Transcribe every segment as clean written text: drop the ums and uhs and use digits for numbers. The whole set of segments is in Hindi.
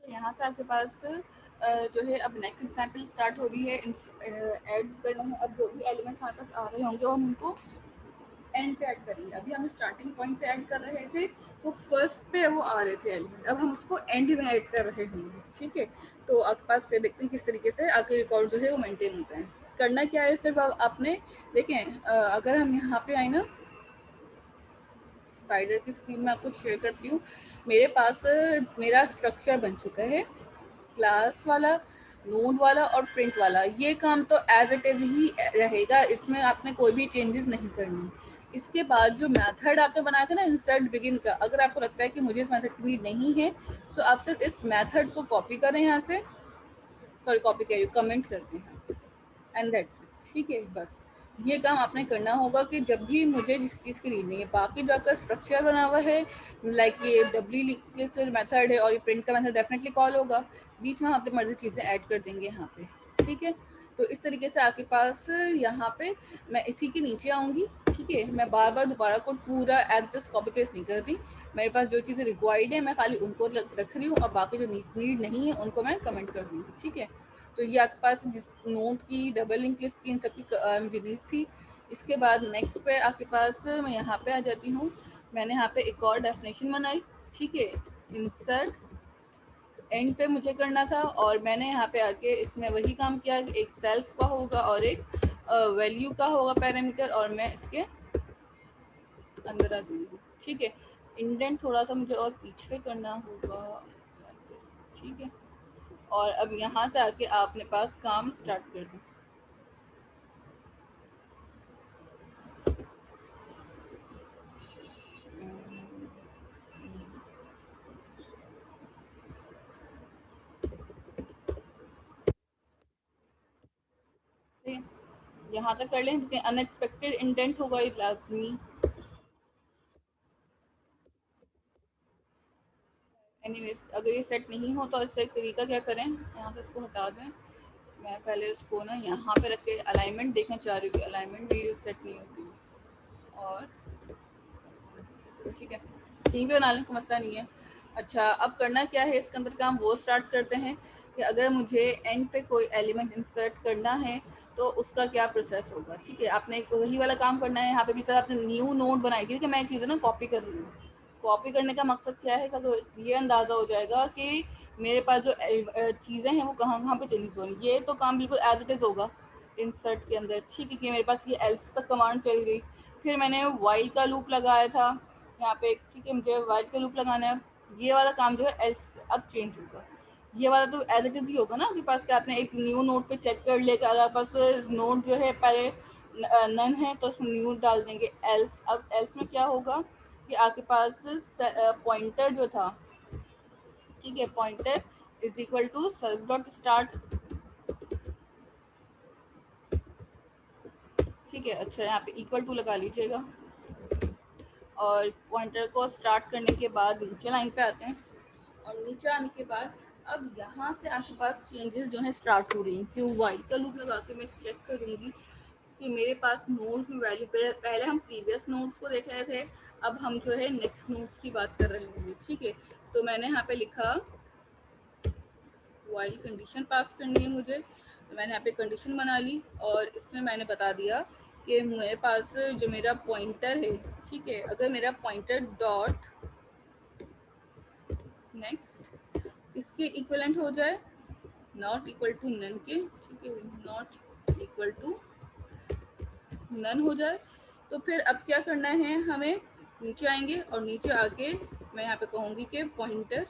यहाँ से आपके पास जो है अब नेक्स्ट एग्जाम्पल स्टार्ट हो रही है। ऐड करना है। अब जो भी एलिमेंट्स हमारे पास आ रहे होंगे वो हम उनको एंड पे ऐड करेंगे। अभी हम स्टार्टिंग पॉइंट पे ऐड कर रहे थे तो फर्स्ट पे वो आ रहे थे एलिमेंट, अब हम उसको एंड में ऐड कर रहे होंगे। ठीक है, तो आपके पास पे देखते हैं किस तरीके से आगे रिकॉर्ड जो है वो मेंटेन होता है। करना क्या है, सिर्फ आपने देखें अगर हम यहाँ पे आए ना, स्पाइडर की स्क्रीन में आपको शेयर करती हूँ। मेरे पास मेरा स्ट्रक्चर बन चुका है, क्लास वाला, नोड वाला और प्रिंट वाला। ये काम तो एज इट इज ही रहेगा, इसमें आपने कोई भी चेंजेस नहीं करनी। इसके बाद जो मेथड आपने बनाया था ना इंसर्ट बिगिन का, अगर आपको लगता है कि मुझे इस मेथड की नीड नहीं है तो आप सिर्फ इस मेथड को कॉपी करें यहाँ से, सॉरी कॉपी करिए, कमेंट करते हैं एंड दैट्स इट। ठीक है, बस ये काम आपने करना होगा कि जब भी मुझे जिस चीज़ की नीड नहीं है, बाकी जो आपका स्ट्रक्चर बना हुआ है लाइक ये डब्ल्यू लिस्ट मेथड है और ये प्रिंट का मेथड डेफिनेटली कॉल होगा, बीच में हम अपनी मर्जी चीज़ें ऐड कर देंगे यहाँ पे। ठीक है, तो इस तरीके से आपके पास यहाँ पे मैं इसी के नीचे आऊँगी। ठीक है, मैं बार बार दोबारा कोड पूरा एज जस्ट कॉपी पेस्ट नहीं कर रही, मेरे पास जो चीज़ें रिक्वायर्ड है मैं खाली उनको रख रही हूँ और बाकी जो नीड नहीं है उनको मैं कमेंट कर दूँगी। ठीक है, तो ये आपके पास जिस नोट की डबल लिंक लिस्ट की इन सबकी मुझे नीड थी। इसके बाद नेक्स्ट पे आपके पास मैं यहाँ पे आ जाती हूँ। मैंने यहाँ पे एक और डेफिनेशन बनाई। ठीक है, इंसर्ट एंड पे मुझे करना था और मैंने यहाँ पे आके इसमें वही काम किया कि एक सेल्फ का होगा और एक वैल्यू का होगा पैरामीटर, और मैं इसके अंदर आ जाऊँगी। ठीक है, इंडेंट थोड़ा सा मुझे और पीछे करना होगा। ठीक है, और अब यहाँ से आके आप अपने पास काम स्टार्ट कर दें। यहाँ तक कर लें, क्योंकि अनएक्सपेक्टेड इंडेंट होगा ये लाजमी। एनीवेज, अगर ये सेट नहीं हो तो इसका एक तरीका क्या करें, यहाँ से इसको हटा दें। मैं पहले उसको ना यहाँ पे रख के अलाइनमेंट देखना चाह रही हूँ, अलाइनमेंट भी सेट नहीं होती। और ठीक है, कहीं भी बना लें, कोई मसला नहीं है। अच्छा, अब करना क्या है इसके अंदर काम, वो स्टार्ट करते हैं कि अगर मुझे एंड पे कोई एलिमेंट इंसर्ट करना है तो उसका क्या प्रोसेस होगा। ठीक है, आपने वही वाला काम करना है। यहाँ पे भी सर आपने न्यू नोट बनाई थी कि मैं चीज़ें ना कॉपी कर रही हूँ। कॉपी करने का मकसद क्या है कि ये अंदाज़ा हो जाएगा कि मेरे पास जो चीज़ें हैं वो कहाँ कहाँ पे चेंज हो रही। ये तो काम बिल्कुल एज इट इज़ होगा इंसर्ट के अंदर। ठीक है, कि मेरे पास ये एल्स तक कमांड चल गई, फिर मैंने वाइल का लूप लगाया था यहाँ पे। ठीक है, मुझे वाइल का लूप लगाना है। ये वाला काम जो है एल्स अब चेंज होगा। ये वाला तो एज इट इज़ ही होगा ना आपके पास, कि आपने एक न्यू नोट पे चेक कर लिया कि अगर आपके पास नोट जो है पहले नन है तो उसमें न्यू डाल देंगे एल्स। अब एल्स में क्या होगा कि आपके पास पॉइंटर जो था, ठीक है, pointer is equal to self dot start. ठीक है, अच्छा यहाँ पे इक्वल टू लगा लीजिएगा। और पॉइंटर को स्टार्ट करने के बाद नीचे लाइन पे आते हैं, और नीचे आने के बाद अब यहाँ से आपके पास चेंजेस जो हैं स्टार्ट हो रही हैं। क्यों, वाइट का लूप लगा के मैं चेक करूँगी कि मेरे पास नोड्स में वैल्यू, पहले हम प्रीवियस नोड्स को देख रहे थे, अब हम जो है नेक्स्ट नोड्स की बात कर रहे होंगे। ठीक है, तो मैंने यहाँ पे लिखा वाइल कंडीशन पास करनी है मुझे, तो मैंने यहाँ पे कंडीशन बना ली और इसमें मैंने बता दिया कि मेरे पास जो मेरा पॉइंटर है, ठीक है, अगर मेरा पॉइंटर डॉट नेक्स्ट इसके इक्वलेंट हो जाए, नॉट इक्वल टू नन के, ठीक है, नॉट इक्वल टू नन हो जाए, तो फिर अब क्या करना है हमें, नीचे आएंगे और नीचे आके मैं यहाँ पे कहूँगी कि pointer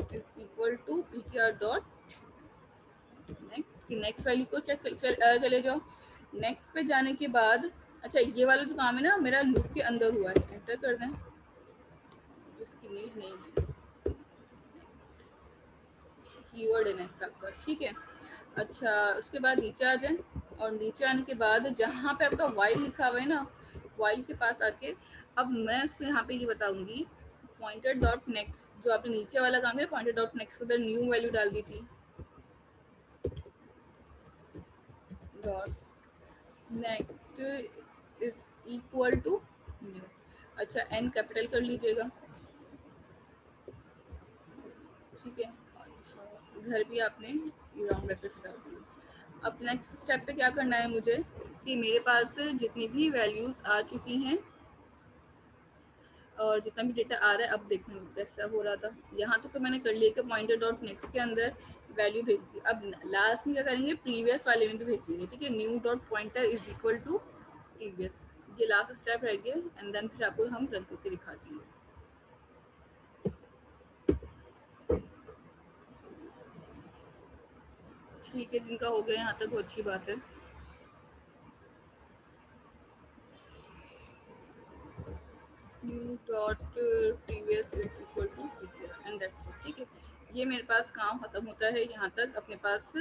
is equal to ptr dot next की नेक्स्ट वैल्यू को चले जाओ। नेक्स्ट पे जाने के बाद, अच्छा ये वाला जो काम है ना मेरा लूप के अंदर हुआ है, एंटर कर दें, जिसकी नीड नहीं है। कीवर्ड है नेक्स्ट आपका। ठीक है, अच्छा उसके बाद नीचे आ जाएं, और नीचे आने के बाद जहाँ पे आपका वाइल लिखा हुआ है ना, वाइल के पास आके अब मैं उसको यहाँ पे ये बताऊंगी, पॉइंटर डॉट नेक्स्ट जो आपने नीचे वाला काम है, पॉइंटर डॉट नेक्स्ट के अंदर न्यू वैल्यू डाल दी थी, dot next is equal to new. अच्छा, एन कैपिटल कर लीजिएगा। ठीक है, इधर भी आपने राउंड ब्रैकेट डाल दिए। अब नेक्स्ट स्टेप पे क्या करना है मुझे कि मेरे पास जितनी भी वैल्यूज़ आ चुकी हैं और जितना भी डेटा आ रहा है, अब देखना कैसा हो रहा था। यहाँ तक तो मैंने कर लिया कि पॉइंटर डॉट नेक्स्ट के अंदर वैल्यू भेज दी। अब लास्ट में क्या करेंगे, प्रीवियस वाले में भी भेजेंगे, ठीक है। New dot pointer is equal to previous, ये लास्ट स्टेप रह गया, एंड देन फिर आपको हम रन करके दिखा देंगे। ठीक है, जिनका हो गया यहाँ तक वो अच्छी बात है। New dot previous is equal to previous and that's it, ठीक है। ये मेरे पास काम खत्म होता है यहाँ तक। अपने पास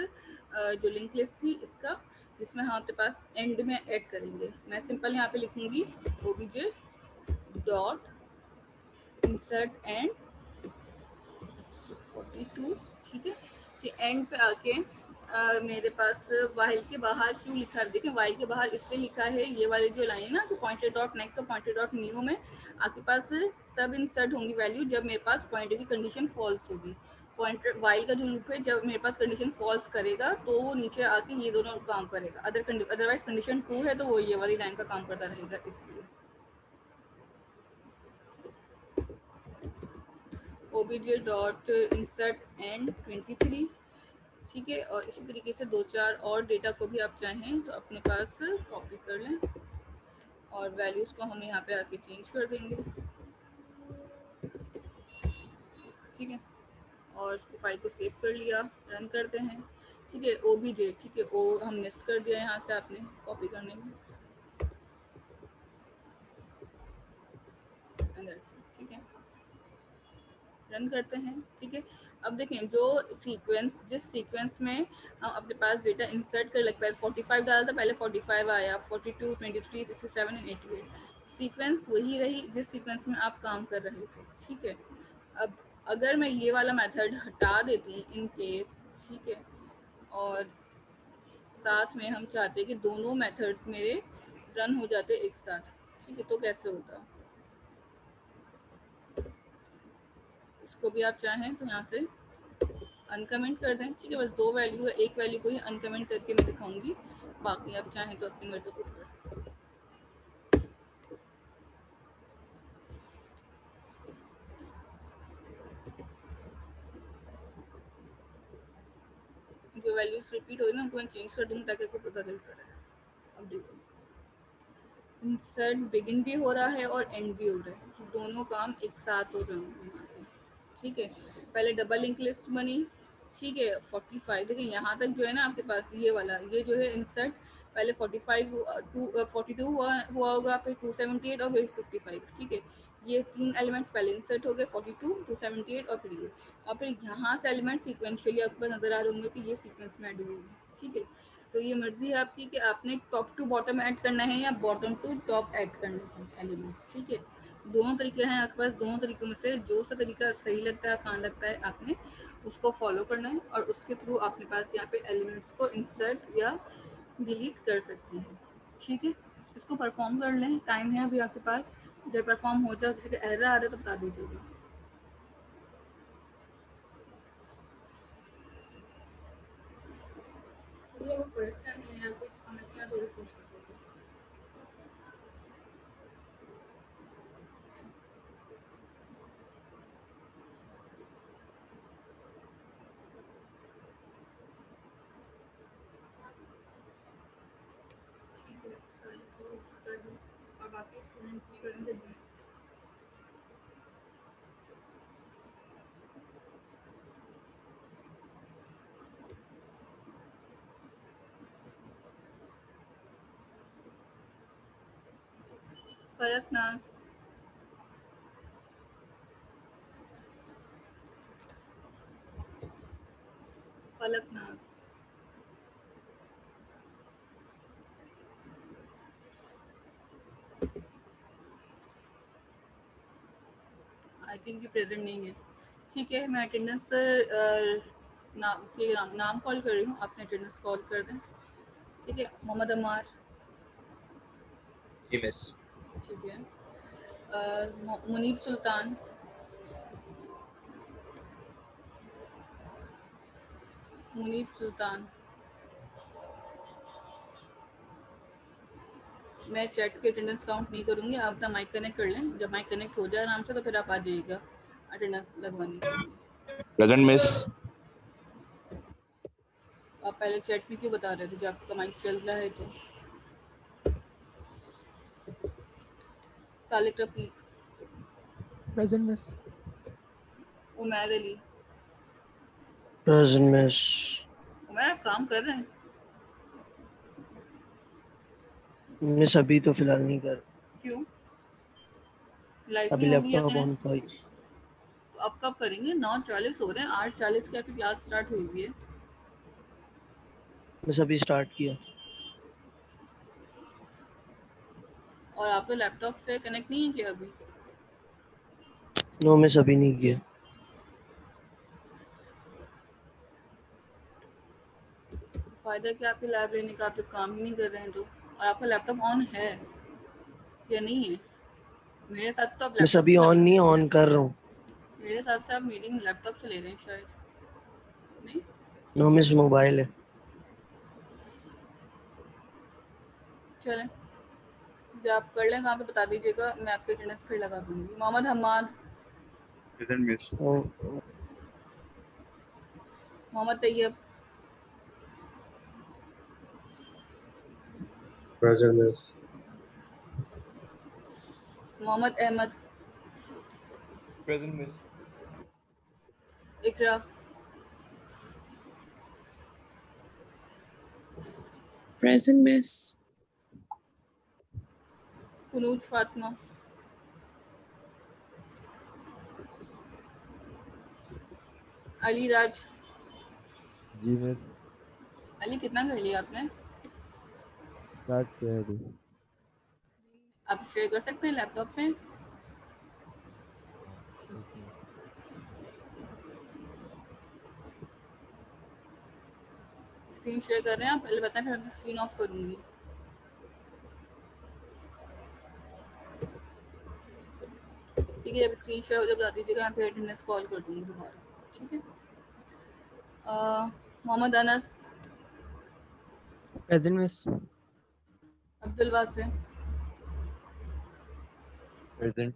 जो लिंक लिस्ट थी इसका, जिसमें हम अपने पास एंड में ऐड करेंगे। मैं सिंपल यहाँ पे लिखूंगी ओबीजे डॉट इंसर्ट एंड 42, ठीक है। कि एंड पे आके मेरे पास वाइल के बाहर क्यों लिखा है, देखिए वाइल के बाहर इसलिए लिखा है, ये वाली जो लाइन है ना कि पॉइंटेड डॉट नेक्स्ट और पॉइंटेड डॉट न्यू में आपके पास तब इंसर्ट होंगी वैल्यू जब मेरे पास पॉइंटर की कंडीशन फॉल्स होगी। पॉइंटर वाइल का जो लूप है, जब मेरे पास कंडीशन फॉल्स करेगा तो वो नीचे आके ये दोनों काम करेगा। अदरवाइज कंडीशन ट्रू है तो वो ये वाली लाइन का काम करता रहेगा। इसलिए ओबीजे डॉट इंसर्ट एंड 23, ठीक है। और इसी तरीके से 2-4 और डेटा को भी आप चाहें तो अपने पास कॉपी कर लें और वैल्यूज़ को हम यहाँ पे आके चेंज कर देंगे, ठीक है। और इसको फाइल को सेव कर लिया, रन करते हैं, ठीक है। ओबीजे, ठीक है, ओ हम मिस कर दिया यहाँ से आपने कॉपी करने में, ठीक है। रन करते हैं, ठीक है। अब देखें जो सीक्वेंस, जिस सीक्वेंस में हम अपने पास डेटा इंसर्ट कर लग, पहले 45 डाला था, पहले 45 आया, 42, 23, 67 एंड 88। सीक्वेंस वही रही जिस सीक्वेंस में आप काम कर रहे थे, ठीक है। अब अगर मैं ये वाला मेथड हटा देती इन केस, ठीक है, और साथ में हम चाहते कि दोनों मेथड्स मेरे रन हो जाते एक साथ, ठीक है, तो कैसे होता। इसको भी आप चाहें तो यहाँ से अनकमेंट कर दें, ठीक है। बस 2 वैल्यू है, एक वैल्यू को ही अनकमेंट करके मैं दिखाऊंगी, बाकी आप चाहें तो अपनी मर्जी खुद कर सकते हैं। जो वैल्यूज रिपीट हो रही है ना उनको मैं चेंज कर दूंगी ताकि आपको पता चलता रहे। अब देखो इंसर्ट बिगिन भी हो रहा है और एंड भी हो रहा है, तो दोनों काम एक साथ हो रहे होंगे यहाँ पे, ठीक है। पहले डबल लिंक लिस्ट बनी, ठीक है, 45। देखिए यहाँ तक जो है ना आपके पास ये वाला, ये जो है इंसर्ट पहले 45 42 हुआ होगा, फिर 278 और फिर 55, ठीक है। ये 3 एलिमेंट्स पहले इंसर्ट हो गए, 42, 278 और फिर ये। और फिर यहाँ से एलिमेंट सीक्वेंशियली आपके पास नजर आ रहे होंगे कि ये सीक्वेंस में ऐड हुए हैं, ठीक है। तो ये मर्जी है आपकी कि आपने टॉप टू बॉटम ऐड करना है या बॉटम टू टॉप ऐड करना है एलिमेंट्स, ठीक है। दोनों तरीके हैं आपके पास, दोनों तरीकों में से जो सा तरीका सही लगता है, आसान लगता है, आपने उसको फॉलो करना है और उसके थ्रू अपने पास यहाँ पे एलिमेंट्स को इंसर्ट या डिलीट कर सकते हैं, ठीक है। इसको परफॉर्म कर लें, टाइम है अभी आपके पास। जब परफॉर्म हो जाए, किसी का एरर आ रहा है तो बता दीजिएगा। कोई क्वेश्चन है या कुछ समझ में आया तो पूछ लीजिएगा। ठीक है, सारी तो हो चुका है और बाकी स्टूडेंट्स भी करेंगे। फलकनाज, फलकनाज, आई थिंक ये प्रेजेंट नहीं है, ठीक है। मैं अटेंडेंस नाम कॉल कर रही हूँ, अपने अटेंडेंस कॉल कर दें, ठीक है। मोहम्मद अमार, जी मिस। ठीक है। मुनीब सुल्तान, मुनीब सुल्तान। मैं चैट की अटेंडेंस काउंट नहीं करूँगी, आप अपना माइक कनेक्ट कर लें। जब माइक कनेक्ट हो जाए आराम से तो फिर आप आ जाइएगा अटेंडेंस लगवाने के लिए। Present miss. आप पहले चैट में क्यों बता रहे थे जब आपका माइक चल रहा है तो? Salik Rafiq. Present miss. Umair Ali. Present miss. Umair आप काम कर रहे हैं? मिस अभी तो फिलहाल नहीं कर, क्यों? लाइट अभी नहीं होगी लैपटॉप आपने? ऑन था। तो अब कब करेंगे? 9:40 हो रहे हैं, 8:40 की आपकी क्लास स्टार्ट हुई हुई है। मिस अभी स्टार्ट किया। और आप तो लैपटॉप से कनेक्ट नहीं है क्या अभी? नो मिस अभी नहीं किया। फ़ायदा क्या आपकी लैब लेने का, आप जब काम ही नहीं कर रहे हैं तो। और आपका लैपटॉप ऑन है या नहीं है? मेरे साथ तो आप मिस लैपटॉप अभी से ऑन लगा, नहीं, ऑन कर रहा हूँ। मेरे साथ से आप मीटिंग लैपटॉप से ले रहे हैं शायद। नहीं, नो मिस मोबाइल है। चलें जब आप कर लें कहाँ पे बता दीजिएगा, मैं आपकी अटेंडेंस फिर लगा दूँगी। Mohammad Hammad. Present miss. Mohammad Tayyab. Present miss. Mohammad Ahmad. Present miss. Iqra. Present miss. Kunooz Fatima. Ali Raj. जी मिस। अली कितना कर लिया आपने? स्टार्ट किया है अभी। आप शेयर कर सकते हैं लैपटॉप में? हाँ, एक मिनट। स्क्रीन शेयर कर रहे हैं आप? पहले बताएं फिर मैं स्क्रीन ऑफ करूँगी। ठीक है, जब स्क्रीन शेयर हो जब बता दीजिएगा, मैं फिर अटेंडेंस कॉल कर दूँगी दोबारा। ठीक है। Mohammad Anas. Present miss. Abdul Wase. Present.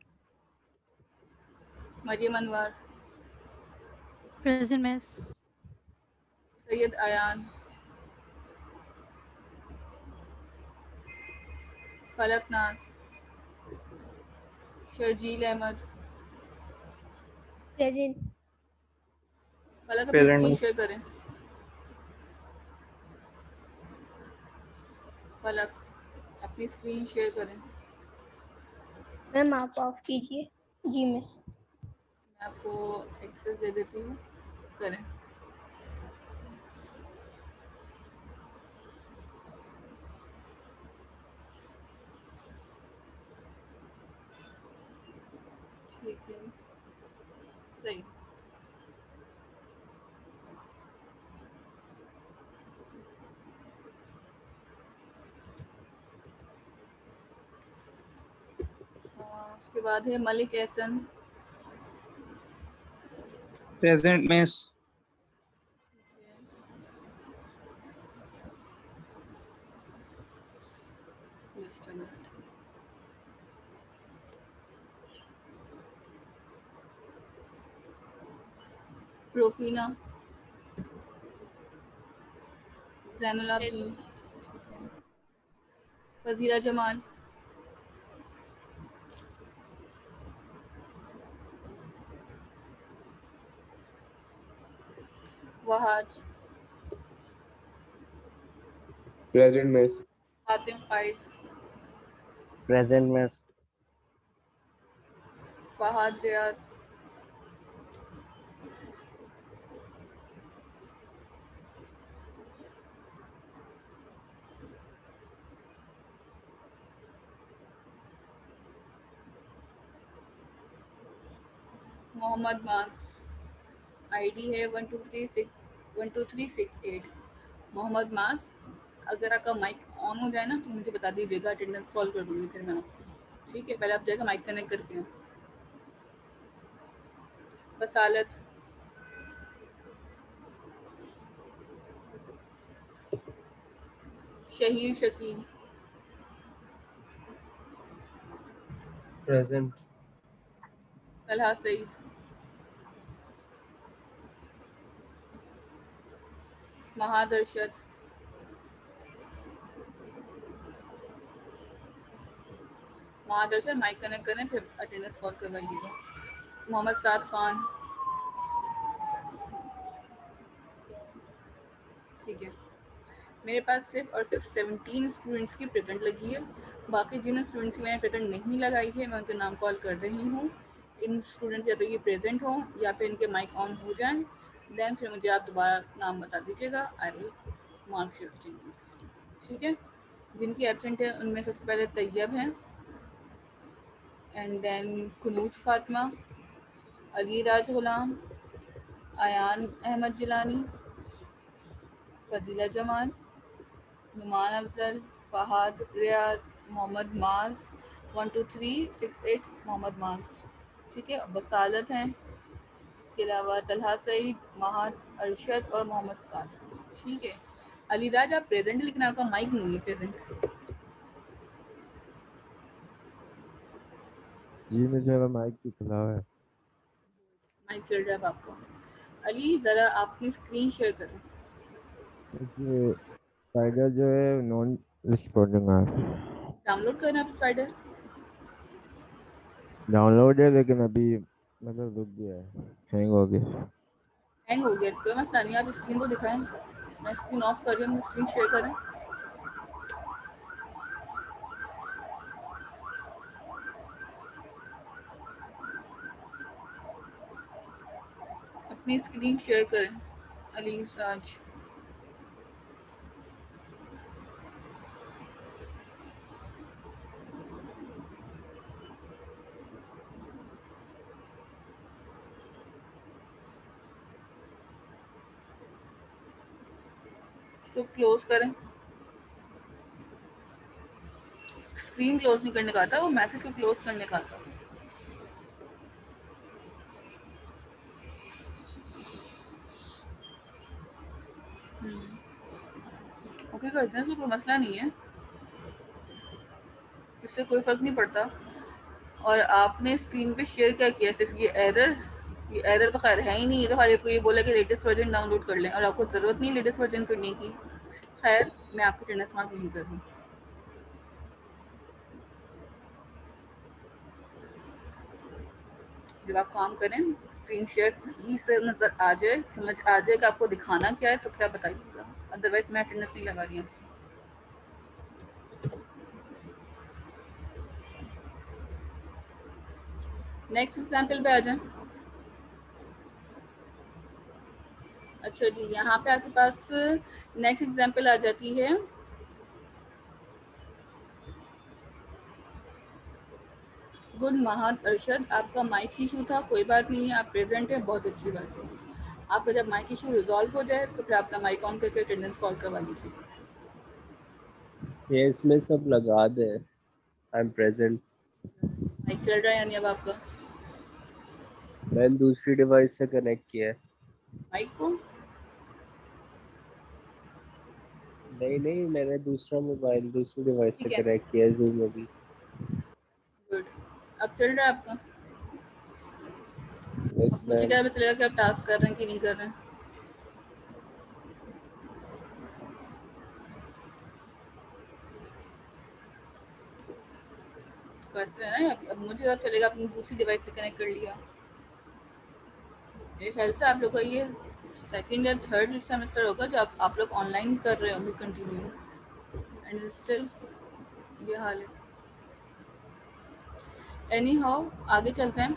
Mariam Anwar. Present miss. Syed Ayan. Falak Naaz. Sharjeel Ahmad. Present. Falak अपनी प्रेजेंट स्क्रीन मिस। शेयर करें। फलक अपनी स्क्रीन शेयर करें। मैम आप ऑफ कीजिए। जी मिस। मैं आपको एक्सेस दे देती हूँ, करें। ठीक है, सही। उसके बाद है Malik Ehsan. Present miss. Just a minute. प्रोफीना। Zainul Abideen. Fazila Jamal. Wahaj. Present miss. Hatim Faiz. Present miss. Fahad Riaz. Mohammad मास। आईडी है 1236 मोहम्मद मास। अगर आपका माइक ऑन हो जाए ना तो मुझे बता दीजिएगा, अटेंडेंस कॉल कर दूंगी फिर मैं आपको। ठीक है, पहले आप जाएगा माइक कनेक्ट करके। Basalat. Shaheer Shakeel, Present. Talha Saeed, Mahad Arshad, Mahad Arshad mic connect करें फिर अटेंडेंस कॉल करवाइएगा। मोहम्मद साद खान, ठीक है। मेरे पास सिर्फ और सिर्फ 17 स्टूडेंट्स की प्रेजेंट लगी है। बाकी जिन स्टूडेंट्स की मैंने प्रेजेंट नहीं लगाई है मैं उनके नाम कॉल कर रही हूँ। इन स्टूडेंट्स या तो ये प्रेजेंट हों या फिर इनके माइक ऑन हो जाएं, देन फिर मुझे आप दोबारा नाम बता दीजिएगा, I will mark your attendance, ठीक है। जिनकी एब्सेंट है उनमें सबसे पहले तैयब हैं, एंड देन कुनूज फातिमा, अली राज गुलाम, आयान अहमद जिलानी, फजीला जमाल, नुमान अफजल, फहाद रियाज, मोहम्मद माज, 12368 मोहम्मद माज, ठीक है। बसालत हैं, इसके अलावा तलहा सईद, महाद अरशद और मोहम्मद साद, ठीक है। अलीराज आप प्रेजेंट लेकिन आपका माइक नहीं है प्रेजेंट। जी मुझे माइक भी खुला हुआ है। माइक चल रहा है अब आपका। अली ज़रा अपनी स्क्रीन शेयर करें। देखिए स्पाइडर जो है नॉन रिस्पॉन्डिंग है। डाउनलोड करना आप स्पाइडर। डाउनलोड है लेकिन अभी मतलब रुक गया है, हैंग हो गया। हैंग हो गया तो मसला नहीं, आप स्क्रीन को दिखाएं। मैं स्क्रीन ऑफ कर रही हूँ, स्क्रीन शेयर करें। अपनी स्क्रीन शेयर करें अली राज। इसको क्लोज करें। स्क्रीन क्लोज नहीं करने का था, वो मैसेज को क्लोज करने का था। ओके करते हैं, इसमें कोई मसला नहीं है, इससे कोई फ़र्क नहीं पड़ता। और आपने स्क्रीन पे शेयर क्या किया, सिर्फ ये एरर तो खैर है ही नहीं, ये तो खाली आपको ये बोला कि लेटेस्ट वर्जन डाउनलोड कर लें और आपको ज़रूरत नहीं लेटेस्ट वर्जन करने की। खैर मैं आपकी अटेंडेंस मार्क नहीं कर रही। जब आप काम करें स्क्रीन शेयर सही से नज़र आ जाए, समझ आ जाए कि आपको दिखाना क्या है, तो फिर आप बताइएगा, अदरवाइज मैं अटेंडेंस नहीं लगा रही हूँ। नेक्स्ट एग्जाम्पल पे आ जाएं। अच्छा जी, यहाँ पे आपके पास नेक्स्ट एग्जाम्पल आ जाती है। गुड महाद अरशद, आपका माइक इशू था, कोई बात नहीं है, आप प्रेजेंट हैं, बहुत अच्छी बात है। आपका जब माइक इशू रिजॉल्व हो जाए तो फिर अपना माइक ऑन करके अटेंडेंस कॉल करवा लीजिए। ये इसमें सब लगा दे, आई एम प्रेजेंट। माइक चल रहा है यानी अब आपका मैंने दूसरी डिवाइस से कनेक्ट किया है। माइक को नहीं, मैंने दूसरा मोबाइल दूसरी डिवाइस से ठीक है, कनेक्ट किया है जूम में भी। गुड। अब चल रहा है आपका। यस मुझे मैम। क्या पता चलेगा कि आप टास्क कर रहे हैं कि नहीं कर रहे हैं। तो ऐसे है ना, अब मुझे पता चलेगा आपने दूसरी डिवाइस से कनेक्ट कर लिया। मेरे ख्याल से आप लोग का ये सेकंड या थर्ड सेमेस्टर होगा जब आप लोग ऑनलाइन कर रहे होंगे कंटिन्यू, एंड स्टिल ये हाल है। एनी हाउ आगे चलते हैं।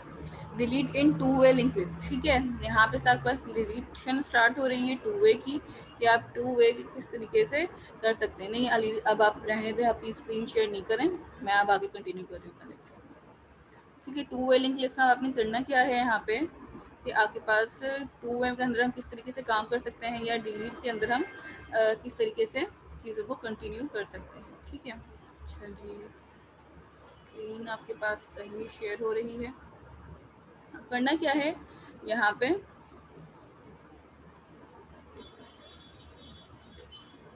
डिलीट इन टू वे लिंक लिस्ट, ठीक है। यहाँ पे आपके पास डिलीशन स्टार्ट हो रही है टू वे की, कि आप टू वे किस तरीके से कर सकते हैं। नहीं अली अब आप रहने दें, अपनी स्क्रीन शेयर नहीं करें, मैं अब आगे कंटिन्यू कर रही हूँ लेक्चर, ठीक है। टू वे लिंक लिस्ट में आपने करना क्या है यहाँ पे, कि आपके पास टू वे के अंदर हम किस तरीके से काम कर सकते हैं, या डिलीट के अंदर हम किस तरीके से चीज़ों को कंटिन्यू कर सकते हैं, ठीक है। अच्छा जी, स्क्रीन आपके पास सही शेयर हो रही है। करना क्या है यहाँ पे,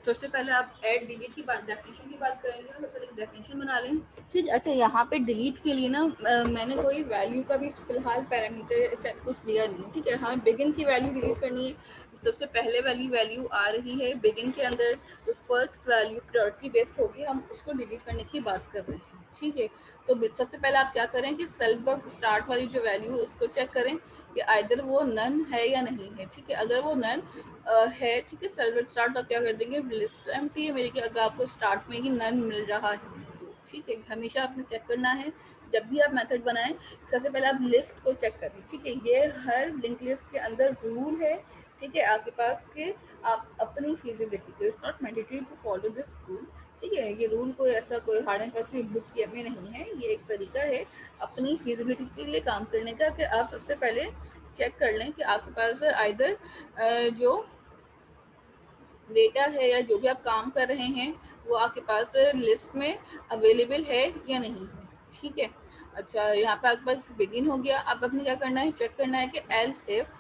सबसे पहले आप ऐड डिलीट की बात डेफिनेशन की बात करेंगे तो सबसे पहले डेफिनेशन बना लें। ठीक, अच्छा यहाँ पे डिलीट के लिए ना मैंने कोई वैल्यू का भी फिलहाल पैरामीटर इस टाइप कुछ लिया नहीं। ठीक है, हमें बिगिन की वैल्यू डिलीट करनी है। सबसे पहले वाली वैल्यू आ रही है बिगिन के अंदर, जो फर्स्ट वैल्यू प्रायोरिटी बेस्ड होगी, हम उसको डिलीट करने की बात कर रहे हैं। ठीक है, तो सबसे पहले आप क्या करें कि सेल्फ डॉट स्टार्ट वाली जो वैल्यू है उसको चेक करें कि आइदर वो नन है या नहीं है। ठीक है, अगर वो नन है, ठीक है, सेल्फ डॉट स्टार्ट, तो आप क्या कर देंगे, लिस्ट एम्प्टी है मेरी, कि अगर आपको स्टार्ट में ही नन मिल रहा है। ठीक है, हमेशा आपने चेक करना है जब भी आप मेथड बनाएं, सबसे पहले आप लिस्ट को चेक करें। ठीक है, ये हर लिंक लिस्ट के अंदर रूल है। ठीक है, आपके पास के आप अपनी feasibility, it's not mandatory to follow this rule. ठीक है, ये रूल कोई ऐसा कोई हार्ड एंड फास्ट बुक किए में नहीं है, ये एक तरीका है अपनी फीजिबिलिटी के लिए काम करने का, कि आप सबसे पहले चेक कर लें कि आपके पास आइदर जो डेटा है या जो भी आप काम कर रहे हैं वो आपके पास लिस्ट में अवेलेबल है या नहीं है। ठीक है, अच्छा यहाँ पे आपके पास बिगिन हो गया। अब अपने क्या करना है, चेक करना है कि else if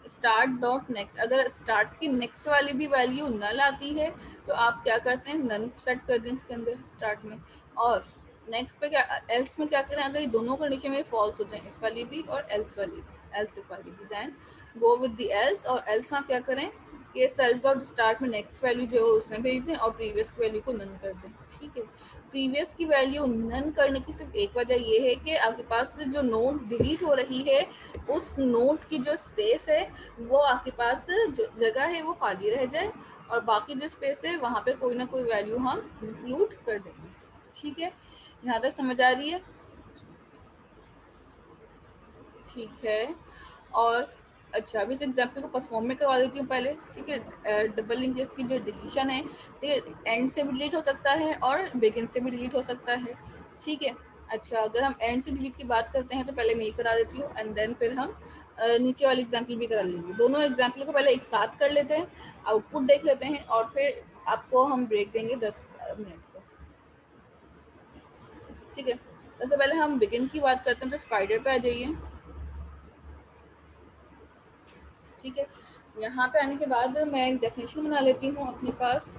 start dot next, अगर स्टार्ट की नेक्स्ट वाली भी वैल्यू नल आती है तो आप क्या करते हैं, नन सेट कर दें इसके अंदर स्टार्ट में, और नेक्स्ट पे क्या, एल्स में क्या करें, अगर ये दोनों कंडीशन में फॉल्स हो जाए, इफ वाली भी और एल्स वाली भी, एल्स इफ वाली भी, then go with the else, और एल्स में आप क्या करें कि सेल्फ डॉट स्टार्ट में नेक्स्ट वैल्यू जो है उसमें भेज दें और प्रीवियस की वैल्यू को नन कर दें। ठीक है, प्रीवियस की वैल्यू नन करने की सिर्फ एक वजह ये है कि आपके पास जो नोट डिलीट हो रही है उस नोट की जो स्पेस है वो आपके पास जो जगह है वो खाली रह जाए, और बाकी जो स्पेस है वहाँ पे कोई ना कोई वैल्यू हम इंक्लूड कर देंगे। ठीक है, यहाँ तक समझ आ रही है? ठीक है, और अच्छा अभी इस एग्जाम्पल को परफॉर्म में करवा देती हूँ पहले। ठीक है, डबल लिंक लिस्ट की जो डिलीशन है, ठीक है, एंड से भी डिलीट हो सकता है और बिगिन से भी डिलीट हो सकता है। ठीक है, अच्छा अगर हम एंड से डिलीट की बात करते हैं तो पहले मैं ये करा देती हूँ एंड देन फिर हम नीचे वाली एग्जाम्पल भी करा लेंगे। दोनों एग्जाम्पल को पहले एक साथ कर लेते हैं, आउटपुट देख लेते हैं और फिर आपको हम ब्रेक देंगे 10 मिनट को। ठीक है, सबसे पहले हम बिगिन की बात करते हैं, तो स्पाइडर पे आ जाइए। ठीक है, यहाँ पे आने के बाद मैं एक डेफिनेशन बना लेती हूँ अपने पास।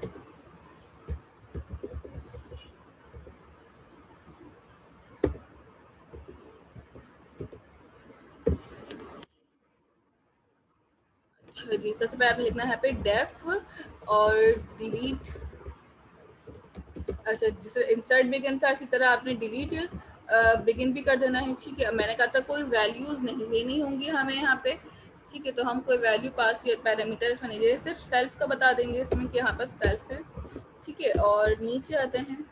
अच्छा जी, सबसे पहले आपने लिखना है पे डेफ और डिलीट, अच्छा जिसे इंसर्ट बिगिन था इसी तरह आपने डिलीट बिगिन भी कर देना है। ठीक है, मैंने कहा था कोई वैल्यूज नहीं लेनी होंगी हमें यहाँ पे। ठीक है, तो हम कोई वैल्यू पास या पैरामीटर नहीं दे, सिर्फ सेल्फ का बता देंगे इसमें कि यहाँ पर सेल्फ है। ठीक है, और नीचे आते हैं,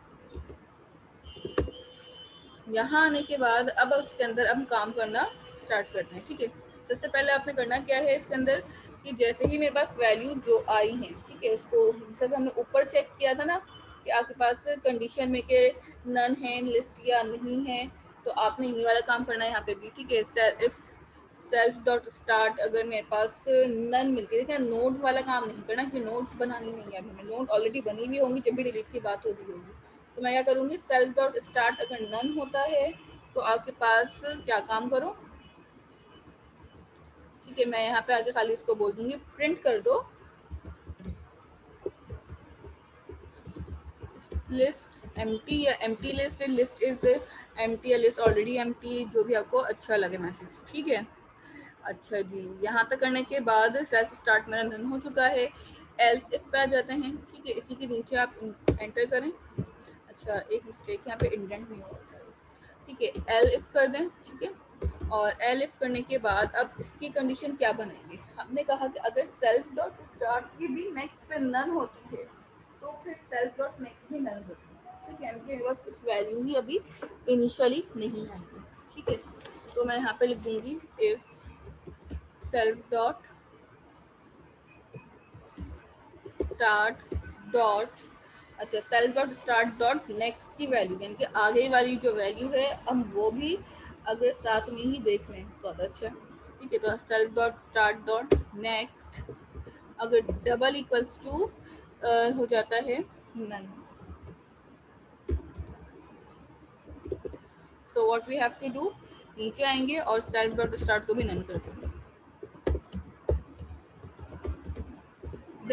यहाँ आने के बाद अब इसके अंदर हम काम करना स्टार्ट करते हैं। ठीक है, सबसे पहले आपने करना क्या है इसके अंदर कि जैसे ही मेरे पास वैल्यू जो आई हैं, ठीक है, उसको जैसे हमने ऊपर चेक किया था ना कि आपके पास कंडीशन में के नन है लिस्ट या नहीं है, तो आपने यही वाला काम करना है यहाँ पे भी। ठीक है, इफ सेल्फ डॉट स्टार्ट, अगर मेरे पास नन मिलती है, देखिए नोट वाला काम नहीं करना कि नोट्स बनानी नहीं है, अभी नोट ऑलरेडी बनी हुई होंगी जब भी डिलीट की बात हो रही होगी। तो मैं क्या करूँगी, सेल्फ डॉट स्टार्ट अगर नन होता है तो आपके पास क्या काम करो। ठीक है, मैं यहाँ पे आगे खाली इसको बोल दूंगी प्रिंट कर दो लिस्ट एम्प्टी या empty list, list is empty या लिस्ट ऑलरेडी एम्प्टी, जो भी आपको अच्छा लगे मैसेज। ठीक है, अच्छा जी, यहाँ तक करने के बाद सेल्फ स्टार्ट मेरा रन हो चुका है। एल्स इफ पे आ जाते हैं। ठीक है, इसी के नीचे आप एंटर करें। अच्छा एक मिस्टेक यहाँ पे इंडेंट नहीं हुआ था। ठीक है, एल इफ कर दें। ठीक है, और एल इफ करने के बाद अब इसकी कंडीशन क्या बनाएंगे, हमने कहा कि अगर सेल्फ डॉट स्टार्ट की भी नेक्स्ट पे नन होती है तो फिर सेल्फ डॉट नेक्स्ट भी नन होती है। ठीक है, मेरे पास कुछ वैल्यू ही अभी इनिशियली नहीं आएगी। ठीक है, तो मैं यहाँ पे लिख दूंगी if self dot start dot, अच्छा self dot start dot next की वैल्यू, यानी कि आगे वाली जो वैल्यू है हम वो भी अगर साथ में ही देख लें तो अच्छा। ठीक है, तो self dot start dot next अगर डबल इक्वल्स टू हो जाता है none, so what we have to do, नीचे आएंगे और सेल्फ डॉट स्टार्ट को भी नन कर देंगे।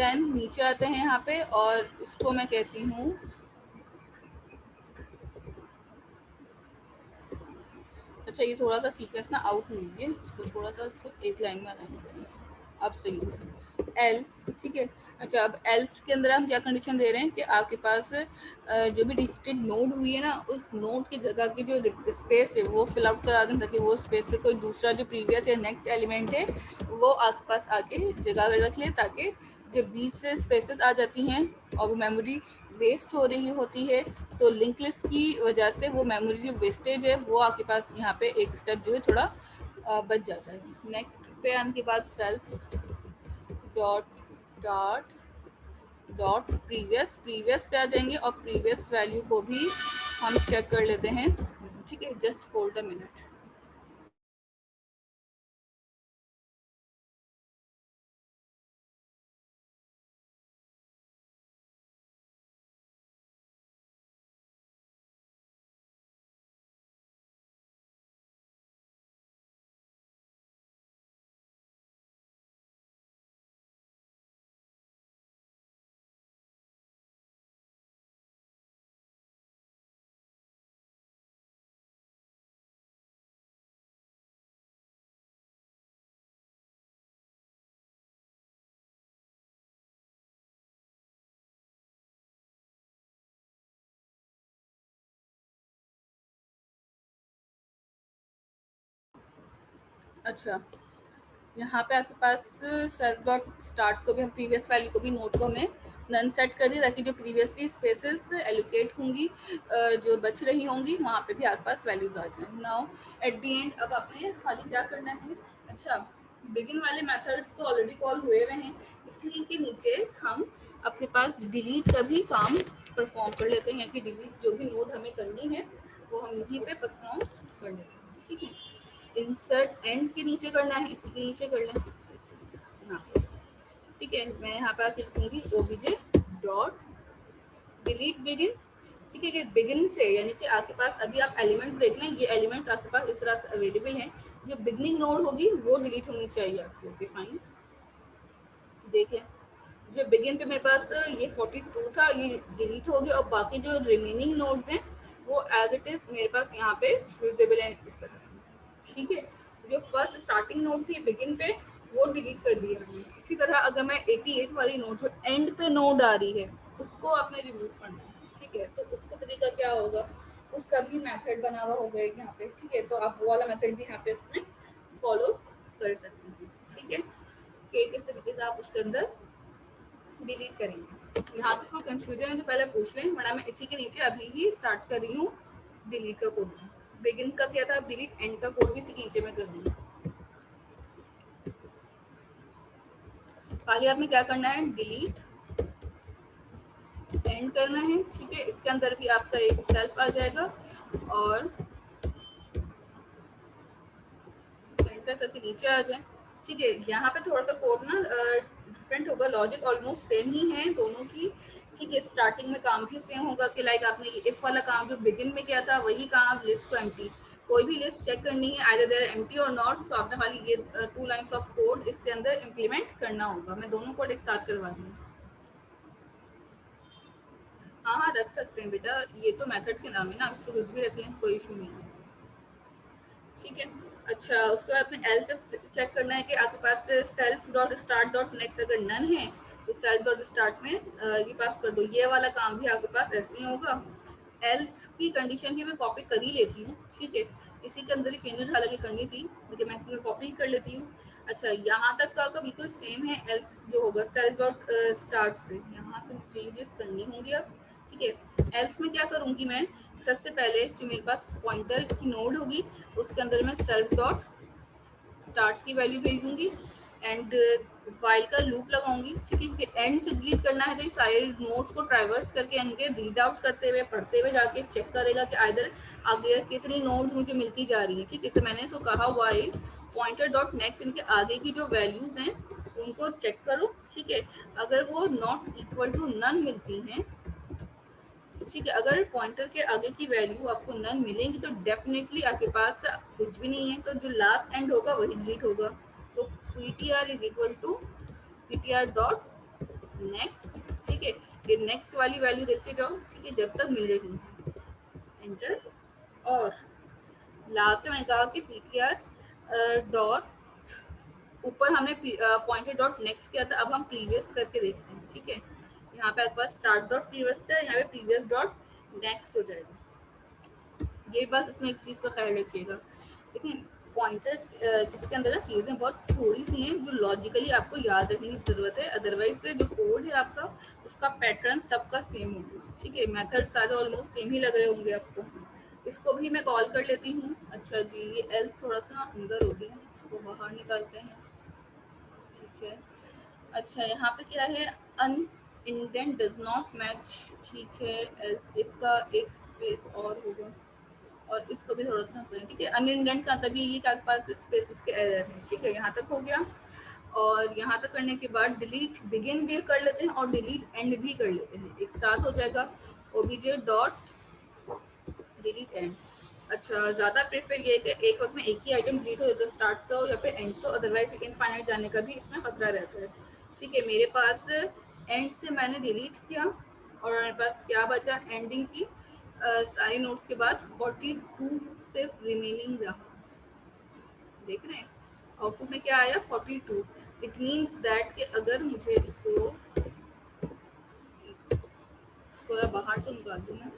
देन नीचे आते हैं यहाँ पे और इसको मैं कहती हूँ अच्छा ये थोड़ा सा सीक्वेंस ना आउट हुई है, इसको थोड़ा सा इसको एक लाइन में अलाइन करें, अब सही है। एल्स, ठीक है। अच्छा अब एल्स के अंदर हम क्या कंडीशन दे रहे हैं कि आपके पास जो भी डिजिटेड नोड हुई है ना, उस नोड की जगह की जो स्पेस है वो फिल आउट करा दें, ताकि वो स्पेस पे कोई दूसरा जो प्रीवियस या नेक्स्ट एलिमेंट है वो आपके पास आके जगह रख ले, ताकि जब बीच से स्पेसेस आ जाती हैं और वो मेमोरी वेस्ट हो रही होती है, तो लिंक लिस्ट की वजह से वो मेमोरी जो वेस्टेज है वो आपके पास यहाँ पे एक स्टेप जो है थोड़ा बच जाता है। नेक्स्ट पे आने के बाद self dot start dot previous पे आ जाएंगे और प्रीवियस वैल्यू को भी हम चेक कर लेते हैं, ठीक है। Just hold a minute. अच्छा यहाँ पे आपके पास सेल्फ डॉट स्टार्ट को भी हम प्रीवियस वैल्यू को भी नोट को हमें नन सेट कर दी, ताकि जो प्रीवियसली स्पेसेस एलोकेट होंगी जो बच रही होंगी वहाँ पे भी आपके पास वैल्यूज आ जाए। नाउ एट दी एंड अब आपने खाली क्या करना है, अच्छा बिगिन वाले मेथड्स तो ऑलरेडी कॉल हुए हुए हैं, इसी के नीचे हम अपने पास डिलीट का भी काम परफॉर्म कर लेते हैं, कि डिलीट जो भी नोड हमें करनी है वो हम यहीं पे परफॉर्म कर लेते हैं, ठीक है। इंसर्ट एंड के नीचे करना है, इसी के नीचे कर लें, हाँ ठीक है। मैं यहाँ पर लिखूंगी ओबीजे डॉट डिलीट बिगिन, ठीक है। कि बिगिन से यानी कि आपके पास अभी आप एलिमेंट्स देख लें, ये एलिमेंट्स आपके पास इस तरह से अवेलेबल हैं, जो बिगनिंग नोड होगी वो डिलीट होनी चाहिए आपकी, ओके फाइन। देख लें जो बिगिन पे मेरे पास ये 42 था, ये डिलीट हो गया और बाकी जो रिमेनिंग नोड्स हैं वो एज इट इज मेरे पास यहाँ पे विजिबल है इस तरह, ठीक है। जो फर्स्ट स्टार्टिंग नोड थी बिगिन पे वो डिलीट कर दिया मैंने। इसी तरह अगर मैं 88 वाली नोड जो एंड पे नोड आ रही है उसको आपने रिमूव करना है, ठीक है। तो उसका तरीका क्या होगा, उसका भी मेथड बना हुआ होगा यहाँ पे, ठीक है। तो आप वो वाला मेथड भी यहाँ पे इसमें फॉलो कर सकते हैं, ठीक है, कि किस तरीके से आप उसके अंदर डिलीट करेंगे। यहाँ पे कोई कंफ्यूजन है तो पहले पूछ लें, वरना मैं इसी के नीचे अभी ही स्टार्ट कर रही हूँ डिलीट का कोड। बिगिन का क्या था, डिलीट, एंड का कोड भी इसी के नीचे मैं कर दूँगी। खाली आपने क्या करना है, डिलीट एंड करना है, ठीक है। इसके अंदर भी आपका एक सेल्फ आ जाएगा और एंटर करके नीचे आ जाए, ठीक है। यहाँ पे थोड़ा सा कोड ना डिफरेंट होगा, लॉजिक ऑलमोस्ट सेम ही है दोनों की, ठीक है। स्टार्टिंग में काम भी सेम होगा कि लाइक आपने ये इफ वाला काम जो बिगिन में किया था वही काम लिस्ट को एम्प्टी, कोई भी लिस्ट चेक करनी है आइदर देयर एम्प्टी और नॉट, सो आपने खाली ये 2 लाइंस ऑफ कोड इसके अंदर इम्प्लीमेंट करना होगा। मैं दोनों कोड एक साथ करवा रही हूँ। हाँ हाँ रख सकते हैं बेटा, ये तो मेथड के नाम है ना, आप इसको कुछ भी रख लें, कोई इशू नहीं है, ठीक है। अच्छा उसके बाद अपने एल्स चेक करना है कि आपके पास self dot start dot next अगर नन है तो सेल्फ डॉट स्टार्ट में ये पास कर दो, ये वाला काम भी आपके पास ऐसे ही होगा। एल्स की कंडीशन भी मैं कॉपी कर ही लेती हूँ, ठीक है। इसी के अंदर ही चेंजेस हालांकि करनी थी लेकिन मैं इसमें कॉपी कर लेती हूँ। अच्छा यहाँ तक का आपका बिल्कुल सेम है, एल्स जो होगा सेल्फ डॉट स्टार्ट से यहाँ से चेंजेस करनी होंगी अब, ठीक है। एल्स में क्या करूँगी मैं, सबसे पहले जो मेरे पास पॉइंटर की नोड होगी उसके अंदर मैं सेल्फ डॉट स्टार्ट की वैल्यू भेजूंगी एंड वाइल का लूप लगाऊंगी, ठीक है। एंड से डिलीट करना है तो ये सारे नोड्स को ट्रैवर्स करके इनके रीड आउट करते हुए पढ़ते हुए जाके चेक करेगा कि आइदर आगे कितनी नोड्स मुझे मिलती जा रही है, ठीक है। तो मैंने इसको कहा वाइल पॉइंटर डॉट नेक्स्ट, इनके आगे की जो वैल्यूज हैं उनको चेक करो, ठीक है। अगर वो नॉट इक्वल टू नन मिलती हैं, ठीक है, अगर पॉइंटर के आगे की वैल्यू आपको नन मिलेंगी तो डेफिनेटली आपके पास कुछ भी नहीं है, तो जो लास्ट एंड होगा वही डिलीट होगा। तो ptr is equal to ptr dot next, ठीक है। ये नेक्स्ट वाली वैल्यू देखते जाओ, ठीक है, जब तक मिल रही है, एंटर। और लास्ट में मैंने कहा कि ptr डॉट, ऊपर हमने पॉइंटेड डॉट नेक्स्ट किया था, अब हम प्रीवियस करके देखते हैं, ठीक है। यहाँ पे आपके पास स्टार्ट डॉट प्रीवियस था, यहाँ पे प्रीवियस डॉट नेक्स्ट हो जाएगा। ये बस इसमें एक चीज़ का ख्याल रखिएगा, लेकिन पॉइंटर जिसके अंदर ना चीज़ें बहुत थोड़ी सी हैं जो लॉजिकली आपको याद रखने की ज़रूरत है, अदरवाइज जो कोड है आपका उसका पैटर्न सबका सेम होगा, ठीक है। मेथड सारे ऑलमोस्ट सेम ही लग रहे होंगे आपको। इसको भी मैं कॉल कर लेती हूँ। अच्छा जी, ये एल्स थोड़ा सा अंदर हो गया, इसको बाहर निकालते हैं, ठीक है। अच्छा, यहाँ पे क्या है, अन इंडेंट डज नॉट मैच, ठीक है। एल्स इफ का एक स्पेस और होगा, और इसको भी थोड़ा सा करें, ठीक है। अनइंडेंट का तभी ये आपके पास स्पेसेस के एरर हैं, ठीक है। यहाँ तक हो गया, और यहाँ तक करने के बाद डिलीट बिगिन भी कर लेते हैं और डिलीट एंड भी कर लेते हैं, एक साथ हो जाएगा ओबीजे डॉट डिलीट एंड। अच्छा, ज़्यादा प्रेफर ये है कि एक वक्त में एक ही आइटम डिलीट हो, या तो स्टार्ट से हो या फिर एंड से, अदरवाइज इनफाइनाइट जाने का भी इसमें खतरा रहता है, ठीक है। मेरे पास एंड से मैंने डिलीट किया और मेरे पास क्या बचा, एंडिंग की सारी नोट्स के बाद 42 सिर्फ रिमेनिंग रहा, देख रहे हैं आउटपुट में क्या आया, 42। इट मीन्स दैट कि अगर मुझे इसको बाहर तो निकाल दूँ, मैं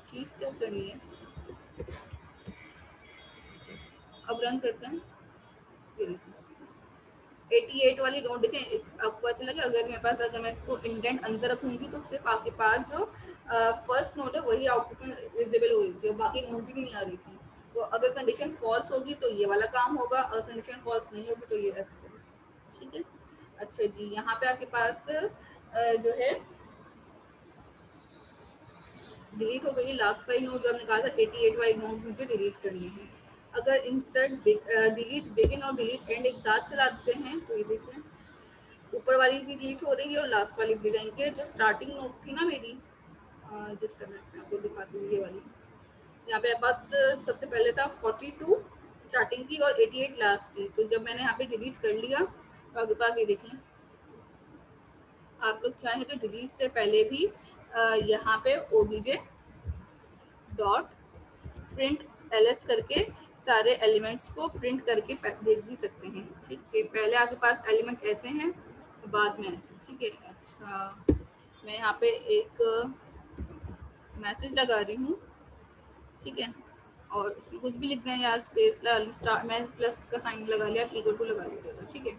चीज़ चेक करनी है, अब रन करते हैं। 88 वाली नोट देखें, आपको पता चला कि अगर मेरे पास, अगर मैं इसको इंडेंट अंदर रखूंगी तो सिर्फ आपके पास जो फर्स्ट नोट है वही आउटपुट में विजिबल हो रही थी, बाकी नोट्स ही नहीं आ रही थी। तो अगर कंडीशन फॉल्स होगी तो ये वाला काम होगा, अगर कंडीशन फॉल्स नहीं होगी तो ये ऐसे चलेगा, ठीक है। अच्छा जी, यहाँ पे आपके पास जो है डिलीट हो गई लास्ट वाली नोट, जो हमने कहा था 88 वाली नोट मुझे डिलीट करनी है। अगर इंसर्ट डिलीट बिगिन और डिलीट एंड एक साथ चला देते हैं तो ये देखें, ऊपर वाली भी डिलीट हो रही है और लास्ट वाली भी रहेंगे। जो स्टार्टिंग नोट थी ना मेरी, जस्ट मैं आपको दिखाती हूँ, ये वाली, यहाँ पे पास सबसे पहले था 42 स्टार्टिंग की और 88 लास्ट की। तो जब मैंने यहाँ पे डिलीट कर लिया तो आपके पास ये देखें, आप लोग चाहें तो डिलीट से पहले भी यहाँ पे ओबीजे डॉट प्रिंट एलएस करके सारे एलिमेंट्स को प्रिंट करके देख भी सकते हैं, ठीक है। पहले आपके पास एलिमेंट ऐसे हैं, बाद में ऐसे, ठीक है। अच्छा, मैं यहाँ पे एक मैसेज लगा रही हूँ, ठीक है, और उसमें कुछ भी लिख दें या स्पेस स्टार, मैं प्लस का साइन लगा लिया, इक्वल टू लगा लिया, ठीक है।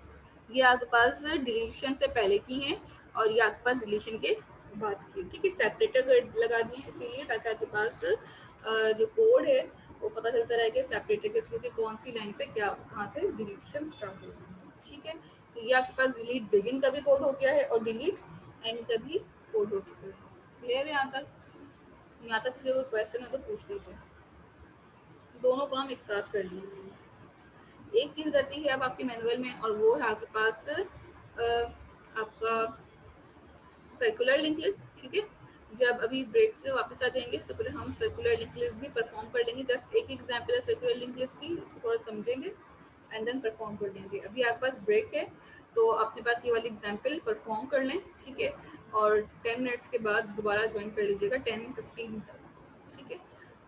ये आपके पास डिलीशन से पहले की है और ये आपके पास डिलीशन के बाद की, ठीक है। सेपरेटर लगा दिए इसीलिए ताकि आपके पास जो कोड है वो पता चलता रहे कि सेपरेटर के थ्रू की कौन सी लाइन पे क्या कहाँ से डिलीशन स्टार्ट हो, ठीक है। तो ये आपके पास डिलीट बिगिन का भी कोड हो गया है और डिलीट एंड का भी कोड हो चुका है। क्लियर है यहाँ तक? यहाँ तक किसी कोई क्वेश्चन है तो पूछ लीजिए। दोनों काम एक साथ कर लिए। एक चीज़ रहती है अब आपके मैनुअल में, और वो है आपके पास आपका सर्कुलर लिंक लिस्ट, ठीक है। जब अभी ब्रेक से वापस आ जाएंगे तो फिर हम सर्कुलर लिंक लिस्ट भी परफॉर्म कर लेंगे। जस्ट एक एग्जाम्पल है सर्कुलर लिंक लिस्ट की, इसको थोड़ा समझेंगे एंड देन परफॉर्म कर लेंगे। अभी आपके पास ब्रेक है तो अपने पास ये वाली एग्जाम्पल परफॉर्म कर लें, ठीक है। और 10 मिनट्स के बाद दोबारा ज्वाइन कर लीजिएगा 10-15 तक, ठीक है।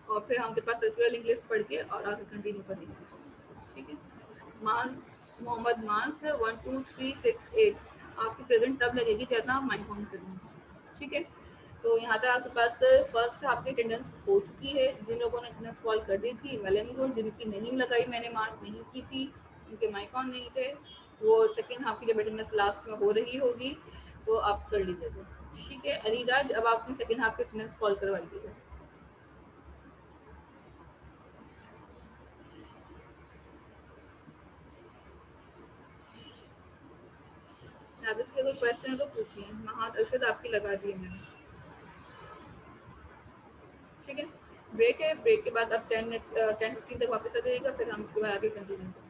और फिर हम आपके पास सर्कुलर लिंक लिस्ट पढ़ के और आगे कंटिन्यू करेंगे, ठीक है। माज मोहम्मद माज 1 2 3 6 8 आपकी प्रेजेंट तब लगेगी जब आप माइंड काउंट करेंगे, ठीक है। तो यहाँ तक आपके पास फर्स्ट आपकी अटेंडेंस हो चुकी है। जिन लोगों ने अटेंडेंस कॉल कर दी थी वेल एंड गुड, जिनकी नहीं लगाई, मैंने मार्क नहीं की थी, उनके माइक ऑन नहीं थे, वो सेकेंड हाफ की जब अटेंडेंस लास्ट में हो रही होगी तो आप कर लीजिएगा, ठीक है। अलीराज, अब आपने सेकेंड हाफ की अटेंडेंस कॉल करवाइएगा। अगर से कोई क्वेश्चन है तो पूछिए। महाद अरशद आपकी लगा दी है मैंने, ठीक है। ब्रेक है, ब्रेक के बाद अब 10 मिनट्स 10-15 तक वापस आ जाइएगा, फिर हम उसके बाद आगे कंटिन्यू करेंगे।